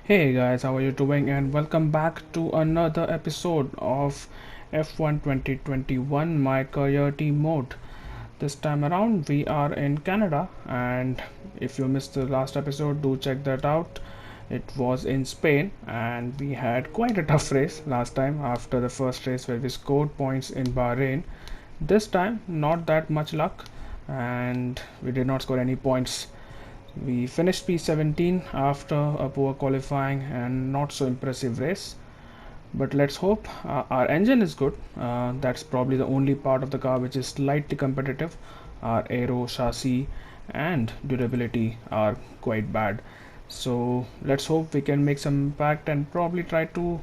Hey guys, how are you doing? And welcome back to another episode of F1 2021 My Career Team Mode. This time around, we are in Canada, and if you missed the last episode, do check that out. It was in Spain, and we had quite a tough race last time after the first race where we scored points in Bahrain. This time, not that much luck, and we did not score any points. We finished P17 after a poor qualifying and not so impressive race. But let's hope our engine is good. That's probably the only part of the car which is slightly competitive. Our aero, chassis, and durability are quite bad. So let's hope we can make some impact and probably try to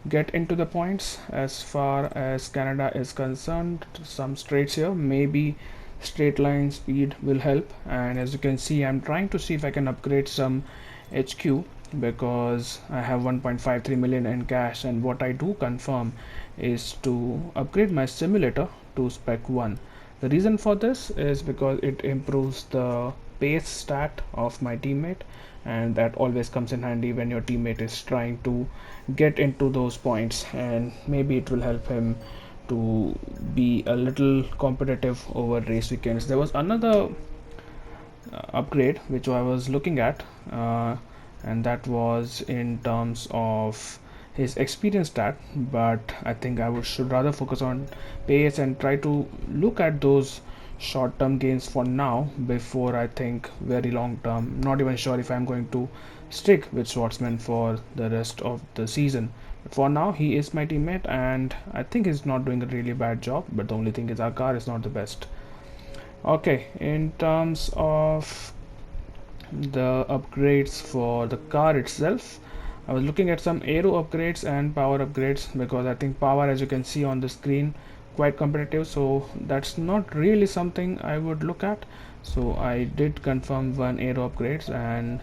get into the points. As far as Canada is concerned, some straights here, maybe straight line speed will help. And as you can see, I'm trying to see if I can upgrade some HQ because I have 1.53 million in cash, and what I do confirm is to upgrade my simulator to spec 1. The reason for this is because it improves the pace stat of my teammate, and that always comes in handy when your teammate is trying to get into those points, and maybe it will help him to be a little competitive over race weekends. There was another upgrade which I was looking at, and that was in terms of his experience stat, but I think should rather focus on pace and try to look at those short-term gains for now before I think very long-term. Not even sure if I'm going to stick with Schwartzman for the rest of the season. But for now, he is my teammate, and I think he's not doing a really bad job. But the only thing is, our car is not the best. Okay, in terms of the upgrades for the car itself, I was looking at some aero upgrades and power upgrades because I think power, as you can see on the screen, quite competitive, so that's not really something I would look at. So I did confirm one aero upgrades, and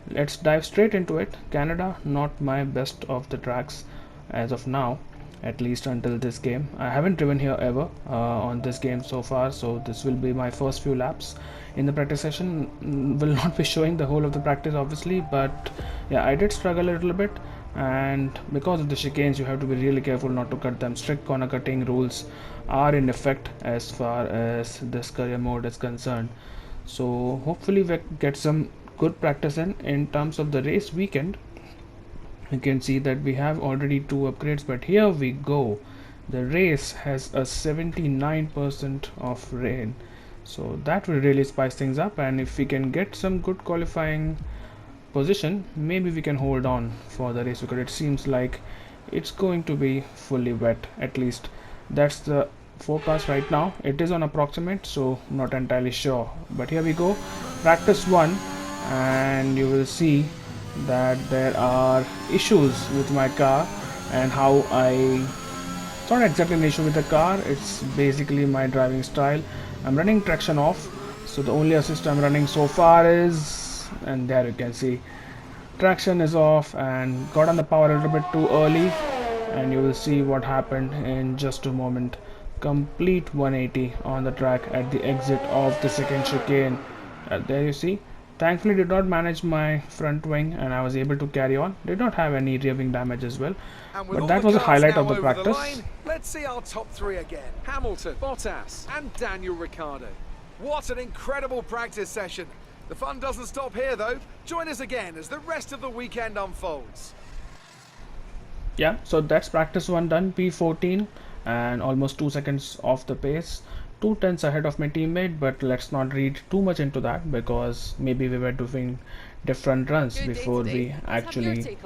let's dive straight into it. Canada, not my best of the tracks as of now, at least until this game. I haven't driven here ever on this game so far, so this will be my first few laps in the practice session. Will not be showing the whole of the practice obviously, but yeah, I did struggle a little bit, and because of the chicanes you have to be really careful not to cut them. Strict corner cutting rules are in effect as far as this career mode is concerned, so hopefully we get some good practice in terms of the race weekend. You can see that we have already two upgrades, but here we go. The race has a 79% of rain, so that will really spice things up, and if we can get some good qualifying position, maybe we can hold on for the race because it seems like it's going to be fully wet. At least that's the forecast right now. It is on approximate, so not entirely sure, but here we go. Practice 1, and you will see that there are issues with my car and how it's not exactly an issue with the car, it's basically my driving style. I'm running traction off, so the only assist I'm running so far is, and there you can see traction is off, and got on the power a little bit too early, and you will see what happened in just a moment. Complete 180 on the track at the exit of the second chicane. There you see. Thankfully did not manage my front wing, and I was able to carry on. Did not have any rear wing damage as well. But that was a highlight of the practice. Let's see our top three again. Hamilton, Bottas, and Daniel Ricciardo. What an incredible practice session. The fun doesn't stop here though. Join us again as the rest of the weekend unfolds. Yeah, so that's practice 1 done. P14 and almost 2 seconds off the pace. 2 tenths ahead of my teammate, but let's not read too much into that because maybe we were doing different runs before we actually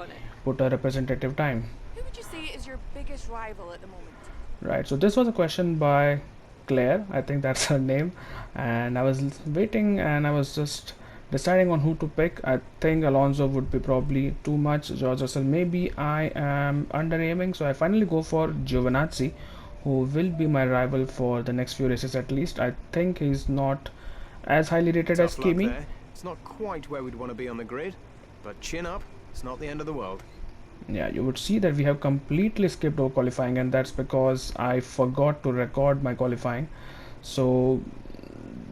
put a representative time. Who would you say is your biggest rival at the moment? Right, so this was a question by Claire, I think that's her name, and I was waiting and I was just deciding on who to pick. I think Alonso would be probably too much, George Russell maybe. I am under aiming, so I finally go for Giovinazzi, who will be my rival for the next few races at least. I think he's not as highly rated as Kimi. It's not quite where we'd want to be on the grid, but chin up, it's not the end of the world. Yeah, you would see that we have completely skipped over qualifying, and that's because I forgot to record my qualifying, so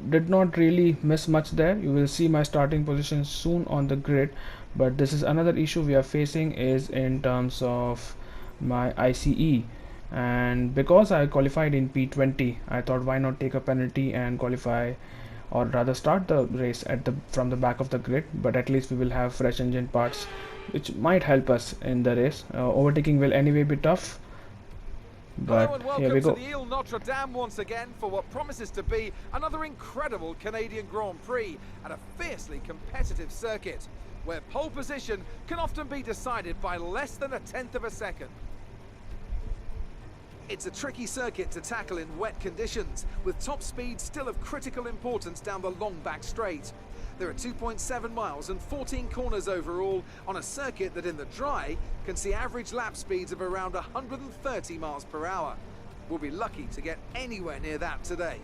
did not really miss much there. You will see my starting position soon on the grid, But this is another issue we are facing is in terms of my ICE. And because I qualified in P20, I thought why not take a penalty and qualify, or rather start the race at the from the back of the grid. But at least we will have fresh engine parts which might help us in the race. Overtaking will anyway be tough, Hello but and here we welcome go. to the Ile Notre Dame once again for what promises to be another incredible Canadian Grand Prix at a fiercely competitive circuit, where pole position can often be decided by less than a tenth of a second. It's a tricky circuit to tackle in wet conditions, with top speed still of critical importance down the long back straight. There are 2.7 miles and 14 corners overall on a circuit that in the dry can see average lap speeds of around 130 miles per hour. We'll be lucky to get anywhere near that today.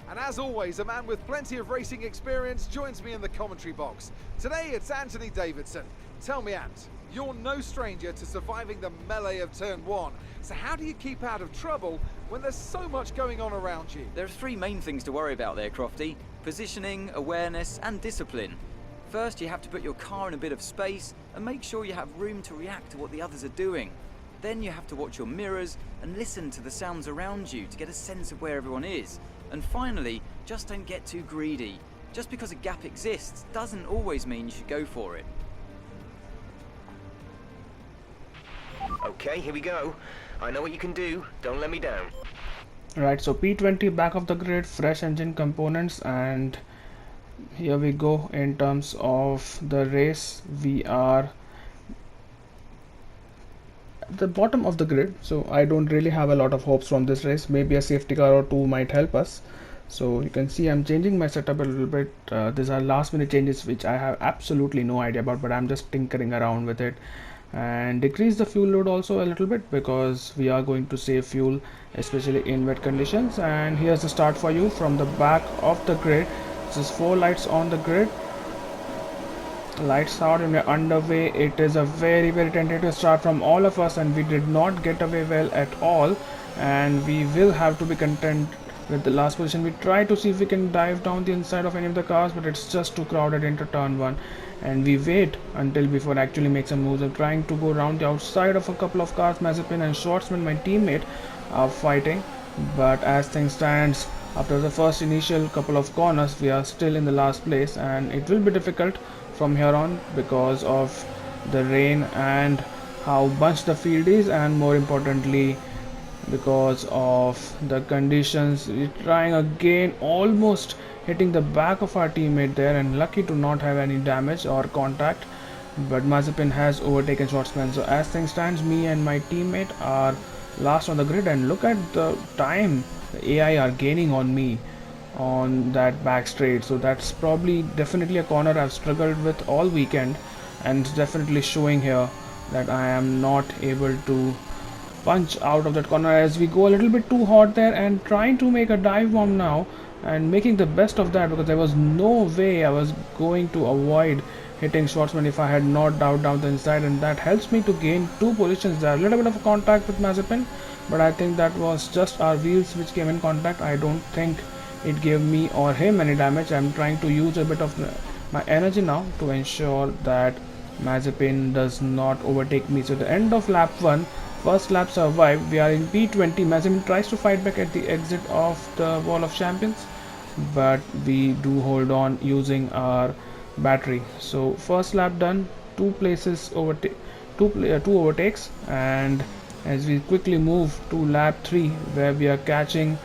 And as always, a man with plenty of racing experience joins me in the commentary box. Today it's Anthony Davidson. Tell me, Ant, you're no stranger to surviving the melee of turn one. So how do you keep out of trouble when there's so much going on around you? There are three main things to worry about there, Crofty. Positioning, awareness, and discipline. First, you have to put your car in a bit of space and make sure you have room to react to what the others are doing. Then you have to watch your mirrors and listen to the sounds around you to get a sense of where everyone is. And finally, just don't get too greedy. Just because a gap exists doesn't always mean you should go for it. Okay, here we go. I know what you can do. Don't let me down. Right, so P20 back of the grid, fresh engine components, and here we go. In terms of the race, we are at the bottom of the grid, so I don't really have a lot of hopes from this race. Maybe a safety car or two might help us. So you can see I'm changing my setup a little bit. These are last minute changes which I have absolutely no idea about, but I'm just tinkering around with it. And decrease the fuel load also a little bit because we are going to save fuel, especially in wet conditions. And here's the start for you from the back of the grid. This is 4 lights on the grid, lights out, and we're underway. It is a very tentative start from all of us, and we did not get away well at all, and we will have to be content with the last position. We try to see if we can dive down the inside of any of the cars, but it's just too crowded into turn 1, and we wait until before actually make some moves. I'm trying to go around the outside of a couple of cars. Mazepin and Schwartzman, my teammate, are fighting, but as things stands, after the first initial couple of corners, we are still in the last place, and it will be difficult from here on because of the rain and how bunched the field is, and more importantly because of the conditions. We're trying again, almost hitting the back of our teammate there, and lucky to not have any damage or contact, but Mazepin has overtaken Schwartzman. So as things stands, me and my teammate are last on the grid, and look at the time the AI are gaining on me on that back straight. So that's probably definitely a corner I've struggled with all weekend, and it's definitely showing here that I am not able to punch out of that corner as we go a little bit too hot there, and trying to make a dive bomb now and making the best of that, because there was no way I was going to avoid hitting Schwartzman if I had not dived down the inside, and that helps me to gain 2 positions there. A little bit of contact with Mazepin, but I think that was just our wheels which came in contact. I don't think it gave me or him any damage. I'm trying to use a bit of my energy now to ensure that Mazepin does not overtake me. So the end of lap 1, first lap survived. We are in P20. Mazepin tries to fight back at the exit of the Wall of Champions, but we do hold on using our battery. So first lap done, 2 places two overtakes, and as we quickly move to lap 3 where we are catching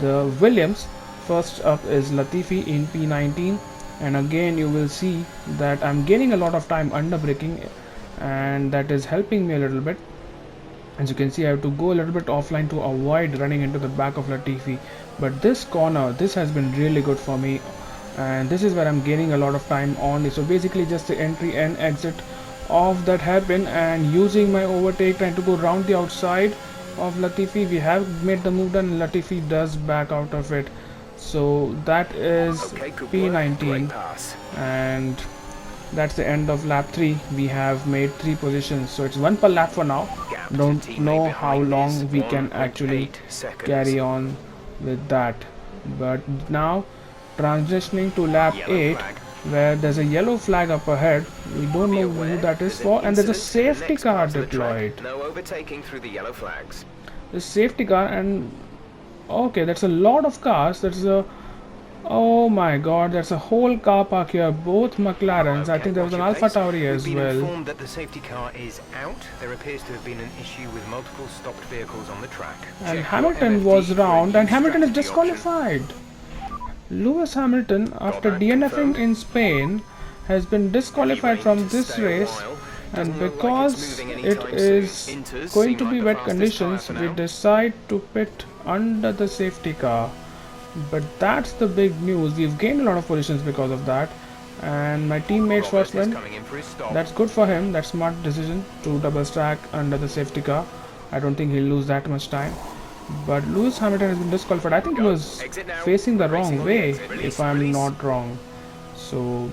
the Williams. First up is Latifi in P19, and again you will see that I'm gaining a lot of time under braking, and that is helping me a little bit. As you can see, I have to go a little bit offline to avoid running into the back of Latifi, but this corner, this has been really good for me, and this is where I'm gaining a lot of time on. So basically just the entry and exit of that hairpin, and using my overtake, trying to go round the outside of Latifi. We have made the move done. Latifi does back out of it. So that is P19, and that's the end of lap 3. We have made 3 positions, so it's 1 per lap for now. Don't know how long we can actually carry on with that, but now transitioning to lap Yellow 8, flag. where there's a yellow flag up ahead. We don't Be know aware, who that is there's for, an and there's a incident in the safety next car part of the track. deployed. No overtaking through the yellow flags. The safety car, and okay, that's a lot of cars. That's a, oh my god, that's a whole car park here. Both McLarens. I Okay, think there was watch an your Alpha pace. Tauri as We've been well. informed that the safety car is out. There appears to have been an issue with multiple stopped vehicles on the track. And Check Hamilton your was MFD for a round, new and Hamilton is strategy option. disqualified. Lewis Hamilton, after that DNFing confirmed. in Spain, has been disqualified from this race, and Doesn't look like it's because moving it anytime is soon. Inters going seem to like be the wet fastest conditions, tyre for we now. decide to pit under the safety car. But that's the big news. We've gained a lot of positions because of that, and my teammate Roberts is Schwarzman, coming in for his stop. that's good for him. That's smart decision to double stack under the safety car. I don't think he'll lose that much time. But Lewis Hamilton has been disqualified. I think he was Exit now. facing the Racing wrong on the way, exit. Release, if I'm release. not wrong. So,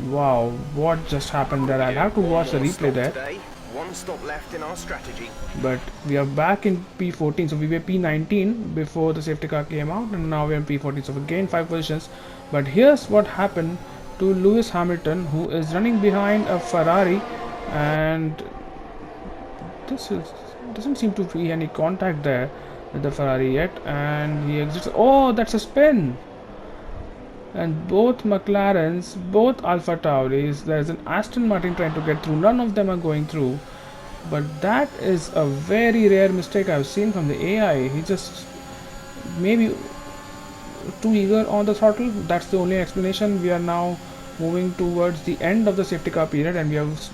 wow, what just happened there? I'll have to watch the One more replay stop there. today. One stop left in our strategy. But we are back in P14, so we were P19 before the safety car came out, and now we're in P14, so we gained 5 positions. But here's what happened to Lewis Hamilton, who is running behind a Ferrari, and doesn't seem to be any contact there with the Ferrari yet, and he exits. Oh, that's a spin! And both McLarens, both Alpha Tauris, there's an Aston Martin trying to get through. None of them are going through. But that is a very rare mistake I've seen from the AI. He just maybe too eager on the throttle. That's the only explanation. We are now moving towards the end of the safety car period, and we have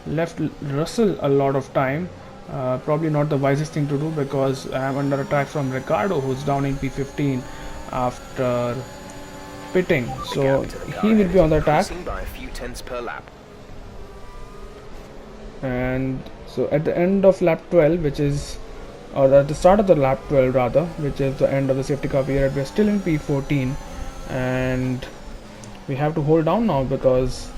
left Russell a lot of time. Probably not the wisest thing to do, because I am under attack from Ricardo, who's down in P15 after pitting. So Gap to the car he will ahead be on the is attack. increasing by a few tenths per lap. And so at the end of lap 12, which is, or at the start of the lap 12 rather, which is the end of the safety car period, we're still in P14, and we have to hold down now because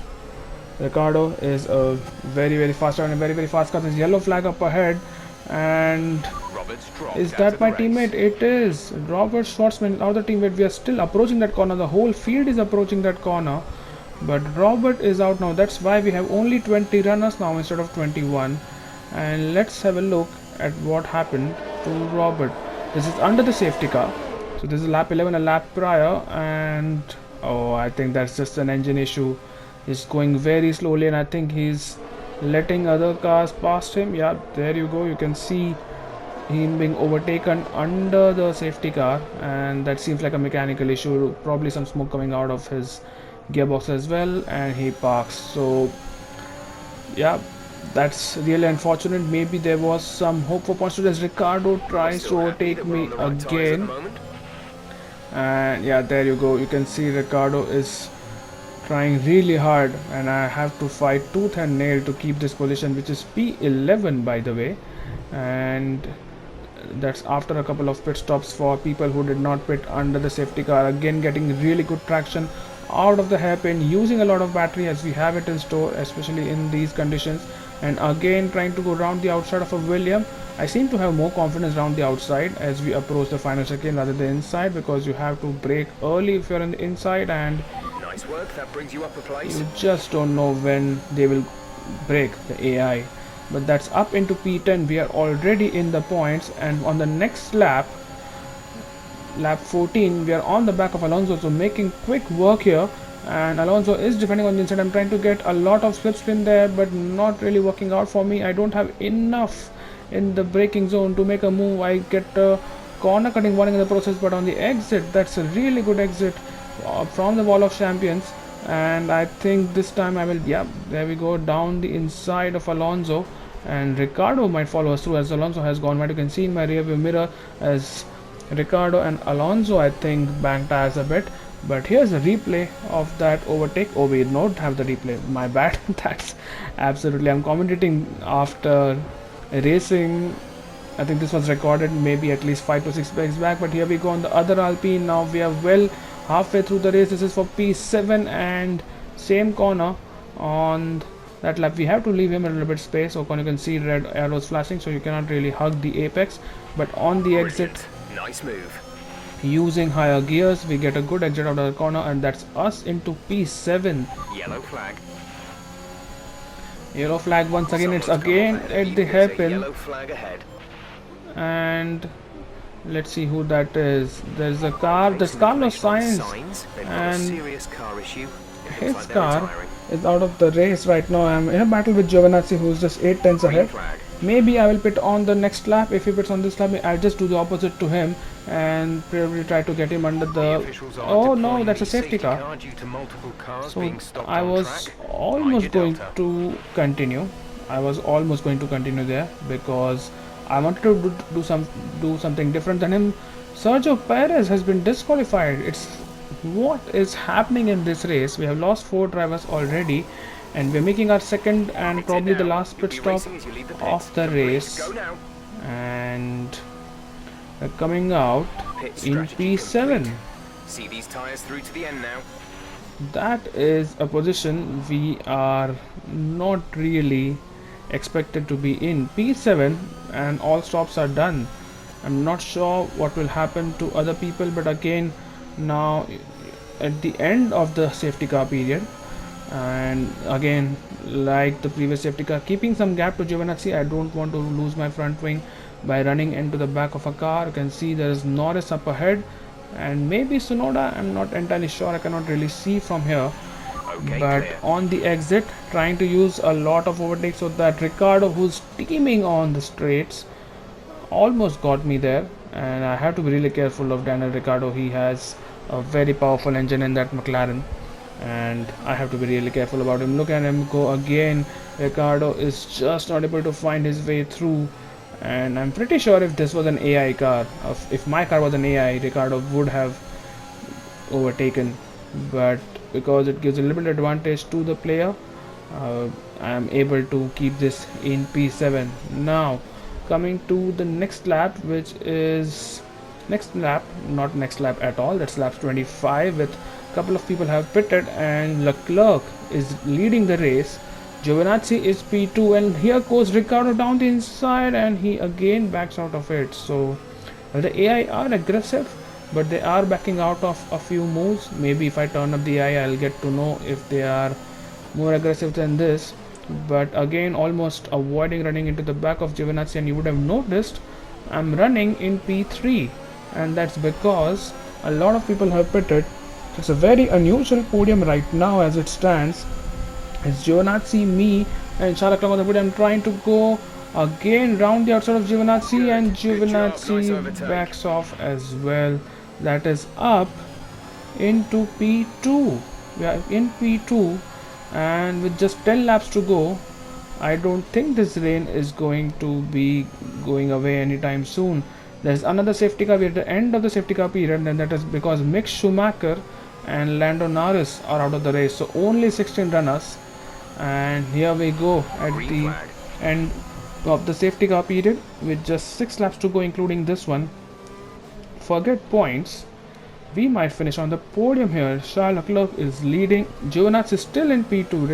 Ricardo is a very fast and a very fast car. There's yellow flag up ahead, and Roberts dropped is out that of my the race. teammate? It is Robert Schwartzman, our teammate. We are still approaching that corner. The whole field is approaching that corner, but Robert is out now. That's why we have only 20 runners now instead of 21. And let's have a look at what happened to Robert. This is under the safety car, so this is lap 11, a lap prior, and oh, I think that's just an engine issue. He's going very slowly, and I think he's letting other cars past him. Yeah, there you go. You can see him being overtaken under the safety car, and that seems like a mechanical issue. Probably some smoke coming out of his gearbox as well, and he parks. So yeah, that's really unfortunate. Maybe there was some hope for points. As Ricardo tries to Still happy overtake that we're me on the right tyres at the again, moment. and yeah, there you go. You can see Ricardo is trying really hard, and I have to fight tooth and nail to keep this position, which is P11 by the way, and that's after a couple of pit stops for people who did not pit under the safety car. Again, getting really good traction out of the hairpin, using a lot of battery as we have it in store, especially in these conditions, and again trying to go around the outside of a William. I seem to have more confidence around the outside as we approach the final chicane rather than inside, because you have to brake early if you're on the inside, and Nice work, that brings you up a place. you just don't know when they will break the AI. But that's up into P10. We are already in the points, and on the next lap, lap 14, we are on the back of Alonso, so making quick work here, and Alonso is defending on the inside. I'm trying to get a lot of slipstream there, but not really working out for me. I don't have enough in the braking zone to make a move. I get a corner cutting warning in the process, but on the exit, that's a really good exit from the Wall of Champions, and I think this time I will, yeah, there we go, down the inside of Alonso, and Ricardo might follow us through as Alonso has gone wide. You can see in my rear view mirror as Ricardo and Alonso, I think, bang tires a bit. But here's a replay of that overtake. Oh, we don't have the replay, my bad. That's absolutely, I'm commentating after racing. I think this was recorded maybe at least 5 to 6 weeks back, but here we go on the other Alpine. Now we are well halfway through the race. This is for P7, and same corner on that lap. We have to leave him a little bit space. So you can see red arrows flashing, so you cannot really hug the apex, but on the exit Brilliant. Nice move. Using higher gears, we get a good exit out of the corner, and that's us into P7. Yellow flag. Yellow flag once again. It's Someone's come again off ahead of at you. the There's a hairpin, yellow flag ahead. and let's see who that is. There's a car. Make There's some Carlos information on Sainz, signs. They've got a and serious car issue. It looks his like they're car retiring. is out of the race right now. I'm in a battle with Giovinazzi, who's just 8 tenths Green ahead. flag. Maybe I will pit on the next lap. If he pits on this lap, I'll just do the opposite to him and probably try to get him under The the. officials are Oh no, deploying that's a the safety car. due to multiple cars So being stopped I on was track. almost Mind your going delta. to continue. I was almost going to continue there because I wanted to do something different than him. Sergio Perez has been disqualified. It's what is happening in this race. We have lost 4 drivers already, and we're making our second and It's it probably the now. last You'll pit be stop racing as you leave the of pits. the Complete. race, Go now. and we're coming out Pit in strategy P7. complete. See these tyres through to the end now. That is a position we are not really expected to be in. P7, and all stops are done. I'm not sure what will happen to other people, but again, now at the end of the safety car period, and again, like the previous safety car, keeping some gap to Giovinazzi. I don't want to lose my front wing by running into the back of a car. You can see there is Norris up ahead, and maybe Tsunoda. I'm not entirely sure. I cannot really see from here. Okay, But clear. on the exit, trying to use a lot of overtakes so that Ricardo, who's teaming on the straights, almost got me there. And I have to be really careful of Daniel Ricciardo. He has a very powerful engine in that McLaren, and I have to be really careful about him. Look at him go again. Ricardo is just not able to find his way through, and I'm pretty sure if this was an AI car, if my car was an AI, Ricardo would have overtaken, but because it gives a little bit advantage to the player, I am able to keep this in P7. Now coming to the next lap, which is not next lap at all, that's lap 25, with a couple of people have pitted, and Leclerc is leading the race. Giovinazzi is P2, and here goes Ricardo down the inside, and he again backs out of it. So the AI are aggressive, but they are backing out of a few moves. Maybe if I turn up the AI, I'll get to know if they are more aggressive than this. But again, almost avoiding running into the back of Giovinazzi, and you would have noticed I'm running in P3, and that's because a lot of people have pitted. It's a very unusual podium right now as it stands. It's Giovinazzi, me, and Charles Leclerc on the podium. I'm trying to go again round the outside of Giovinazzi, and Good job, nice Giovinazzi overtake. backs off as well. That is up into P2. We are in P2, and with just 10 laps to go, I don't think this rain is going to be going away anytime soon. There's another safety car. We're at the end of the safety car period, and that is because Mick Schumacher and Lando Norris are out of the race. So only 16 runners, and here we go at Green the flag. end of the safety car period with just 6 laps to go, including this one. Forget points, we might finish on the podium here. Charles Leclerc is leading. Giovinazzi is still in P2. We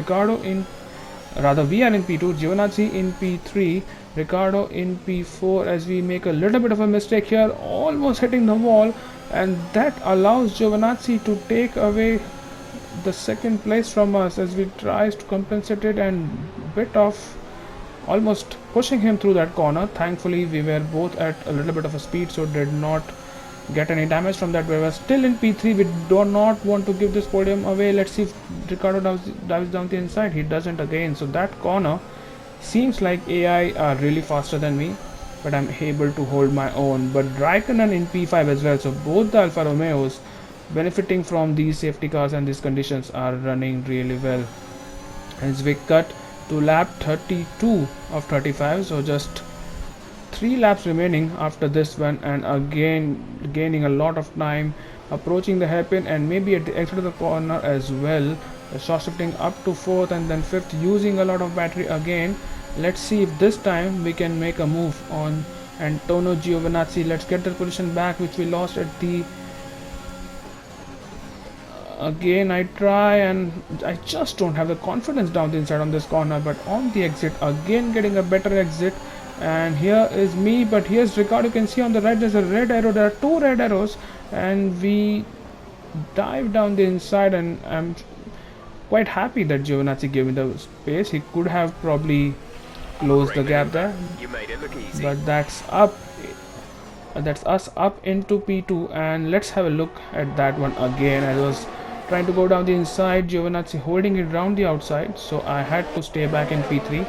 are in P2. Giovinazzi in P3. Ricardo in P4, as we make a little bit of a mistake here, almost hitting the wall, and that allows Giovinazzi to take away the second place from us as we tries to compensate it and bit off, almost pushing him through that corner. Thankfully we were both at a little bit of a speed, so did not get any damage from that. We were still in P3. We do not want to give this podium away. Let's see if Ricardo dives down the inside. He doesn't again. So that corner seems like AI are really faster than me, but I'm able to hold my own. But Raikkonen in P5 as well. So both the Alfa Romeos, benefiting from these safety cars and these conditions, are running really well. As we cut to lap 32 of 35, so just 3 laps remaining after this one, and again gaining a lot of time, approaching the hairpin, and maybe at the exit of the corner as well. Short shifting up to 4th and then 5th, using a lot of battery again. Let's see if this time we can make a move on Antonio Giovinazzi. Let's get the position back which we lost at the again I try, and I just don't have the confidence down the inside on this corner. But on the exit, again getting a better exit, and here is me, but here's Ricardo. You can see on the right there's a red arrow. There are two red arrows, and we dive down the inside, and I'm quite happy that Giovinazzi gave me the space. He could have probably closed the gap there, You made it look easy. but that's us up into P2, and let's have a look at that one again. I was trying to go down the inside, Giovinazzi holding it around the outside, so I had to stay back in P3.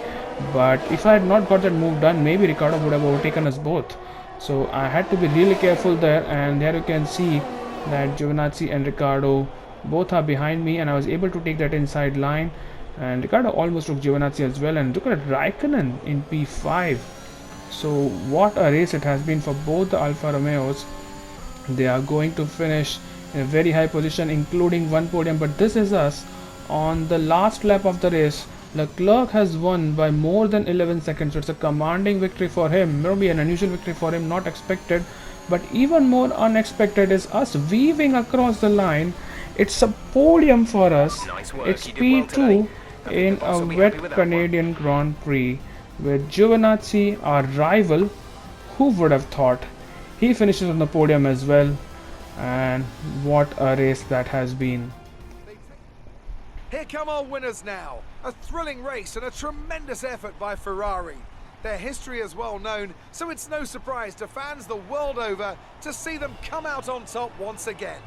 But if I had not got that move done, maybe Ricardo would have overtaken us both. So I had to be really careful there, and there you can see that Giovinazzi and Ricardo both are behind me, and I was able to take that inside line, and Ricardo almost took Giovinazzi as well. And look at Raikkonen in P5. So what a race it has been for both the Alfa Romeos. They are going to finish in a very high position, including one podium, but this is us on the last lap of the race. Leclerc has won by more than 11 seconds, so it's a commanding victory for him. Maybe an unusual victory for him, not expected, but even more unexpected is us weaving across the line. It's a podium for us. Nice work, It's you did well P2 today. I think in the boss a will be wet happy with that one. Canadian Grand Prix with Giovinazzi, our rival. Who would have thought? He finishes on the podium as well, and what a race that has been. Here come our winners now. A thrilling race and a tremendous effort by Ferrari. Their history is well known, so it's no surprise to fans the world over to see them come out on top once again.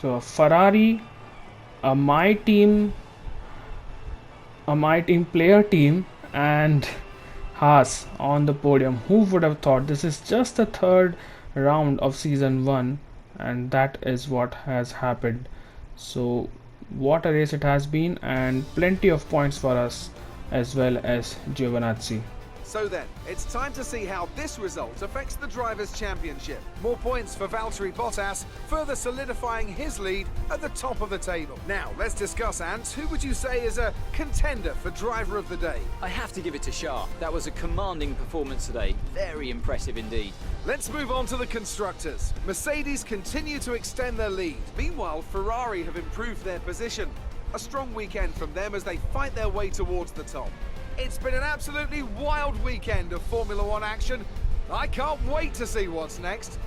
So Ferrari, a my team player team, and Haas on the podium. Who would have thought? This is just the third round of season 1, and that is what has happened. So what a race it has been, and plenty of points for us as well as Giovinazzi. So then, it's time to see how this result affects the Drivers' Championship. More points for Valtteri Bottas, further solidifying his lead at the top of the table. Now, let's discuss, Ants. Who would you say is a contender for Driver of the Day? I have to give it to Shah. That was a commanding performance today. Very impressive indeed. Let's move on to the constructors. Mercedes continue to extend their lead. Meanwhile, Ferrari have improved their position. A strong weekend from them as they fight their way towards the top. It's been an absolutely wild weekend of Formula One action. I can't wait to see what's next.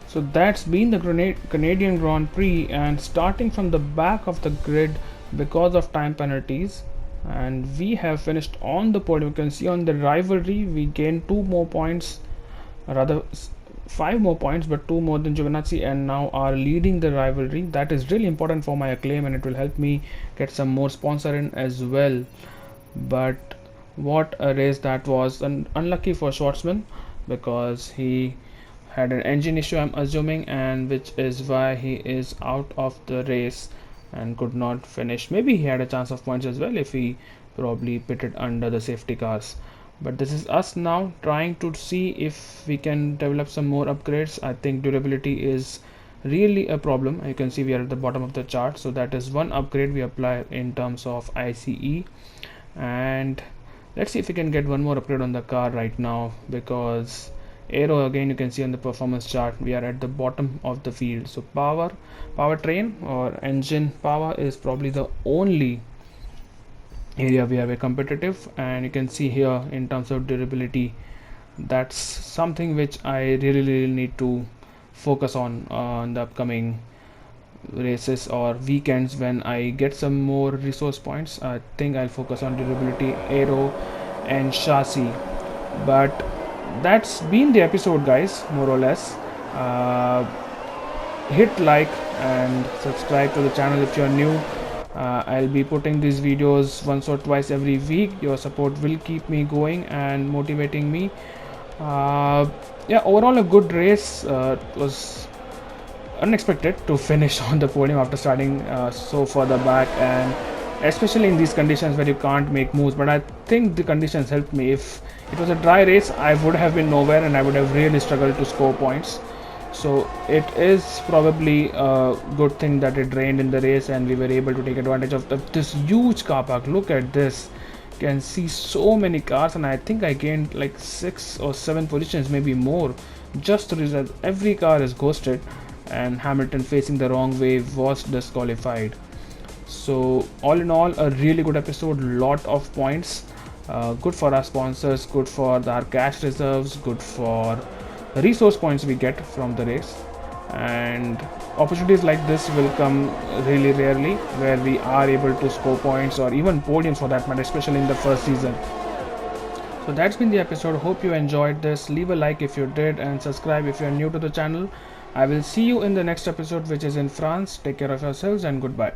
So that's been the Canadian Grand Prix, and starting from the back of the grid because of time penalties, and we have finished on the podium. You can see on the rivalry we gained 2 more points, rather 5 more points, but 2 more than Giovinazzi, and now are leading the rivalry. That is really important for my acclaim, and it will help me get some more sponsor in as well. But what a race that was, and unlucky for Schwartzman because he had an engine issue, I'm assuming, and which is why he is out of the race and could not finish. Maybe he had a chance of points as well if he probably pitted under the safety cars. But this is us now trying to see if we can develop some more upgrades. I think durability is really a problem. You can see we are at the bottom of the chart, so that is one upgrade we apply in terms of ICE. And let's see if we can get one more upgrade on the car right now, because aero, again, you can see on the performance chart we are at the bottom of the field. So powertrain or engine power is probably the only area we have a competitive, and you can see here in terms of durability, that's something which I really need to focus on the upcoming races or weekends. When I get some more resource points, I think I'll focus on durability, aero and chassis. But that's been the episode, guys, more or less. Hit like and subscribe to the channel if you're new. I'll be putting these videos once or twice every week. Your support will keep me going and motivating me. Yeah, overall a good race. It was unexpected to finish on the podium after starting so further back, and especially in these conditions where you can't make moves. But I think the conditions helped me. If it was a dry race, I would have been nowhere and I would have really struggled to score points. So it is probably a good thing that it rained in the race and we were able to take advantage of this huge car park. Look at this. You can see so many cars, and I think I gained like 6 or 7 positions, maybe more, just to result. Every car is ghosted, and Hamilton, facing the wrong way, was disqualified. So all in all, a really good episode, lot of points. good for our sponsors, good for our cash reserves, good for the resource points we get from the race. And opportunities like this will come really rarely, where we are able to score points or even podiums for that matter, especially in the first season. So that's been the episode. Hope you enjoyed this. Leave a like if you did and subscribe if you are new to the channel. I will see you in the next episode, which is in France. Take care of yourselves and goodbye.